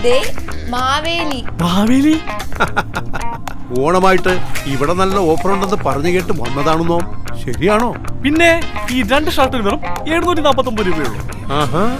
ദേ മാവേലി. മാവേലി ഓണമായിട്ട് ഇവിടെ നല്ല ഓഫർ ഉണ്ടെന്ന് പറഞ്ഞു കേട്ട് വന്നതാണെന്നോ? ശരിയാണോ? പിന്നെ ഈ 2 ഷർട്ടിന് വെറും 749 രൂപയുള്ളൂ.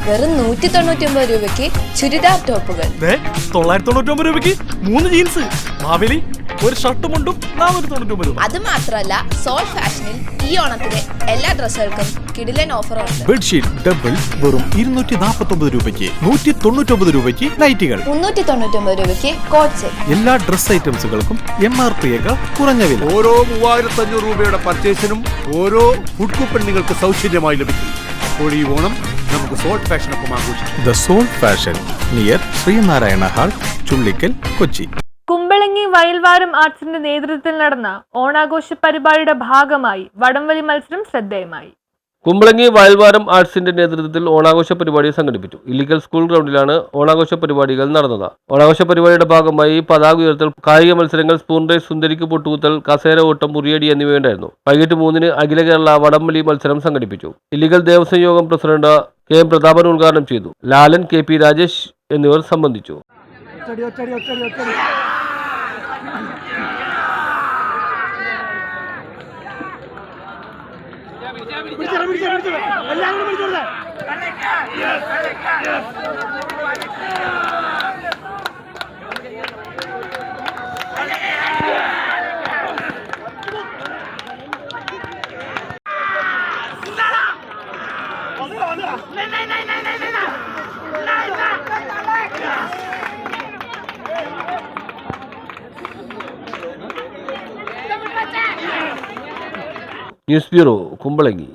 വെറും 199 രൂപയ്ക്ക് ചുരിദാർ ടോപ്പുകൾ. 999 രൂപയ്ക്ക് 3 ജീൻസ്. മാവേലി ഒരു ഷർട്ടും മുണ്ടും 499 രൂപ. അത് മാത്രമല്ല സോൾ ഫാഷനിൽ ഈ ഓണത്തിന് എല്ലാ ഡ്രസ്സുകൾക്കും കിടിലൻ ഓഫറുണ്ട്. ബെഡ്ഷീറ്റ് ഡബിൾ വെറും 249 രൂപയ്ക്ക്, 199 രൂപയ്ക്ക് നൈറ്റികൾ, 399 രൂപയ്ക്ക് കോട്ട് സെറ്റ്. എല്ലാ ഡ്രസ് ഐറ്റംസുകൾക്കും MRP-യേക്കാൾ കുറഞ്ഞ വില. ഓരോ 3500 രൂപയുടെ പർച്ചേസിനും ഓരോ ഫുഡ് കൂപ്പൺ നിങ്ങൾക്ക് സൗജന്യമായി ലഭിക്കും. അപ്പോൾ ഈ ഓണം നമുക്ക് സോൾട്ട് ഫാഷനൊപ്പം ആഘോഷിക്കും. The salt fashion near Sreenarayana hall, Chullikkal, Kochi. Kumbalangi Vayalvaram ആർട്സിന്റെ നേതൃത്വത്തിൽ നടന്ന ഓണാഘോഷ പരിപാടിയുടെ ഭാഗമായി വടംവലി മത്സരം ശ്രദ്ധേയമായി. കുമ്പളങ്ങി വയൽവാരം ആർട്സിന്റെ നേതൃത്വത്തിൽ ഓണാഘോഷ പരിപാടി സംഘടിപ്പിച്ചു. ഇല്ലിക്കൽ സ്കൂൾ ഗ്രൗണ്ടിലാണ് ഓണാഘോഷ പരിപാടികൾ നടന്നത്. ഓണാഘോഷ പരിപാടിയുടെ ഭാഗമായി പതാക ഉയർത്തൽ, കായിക മത്സരങ്ങൾ, സ്പൂൺ റേസ്, സുന്ദരിക്ക് പൊട്ടുകുത്തൽ, കസേര ഓട്ടം, ഉറിയടി എന്നിവയുണ്ടായിരുന്നു. വൈകിട്ട് 3-ന് അഖില കേരള വടംവലി മത്സരം സംഘടിപ്പിച്ചു. ഇല്ലിക്കൽ ദേവസ്വം യോഗം പ്രസിഡന്റ് KM പ്രതാപൻ ഉദ്ഘാടനം ചെയ്തു. ലാലൻ, KP രാജേഷ് എന്നിവർ സംബന്ധിച്ചു. News bureau, Kumbalangi.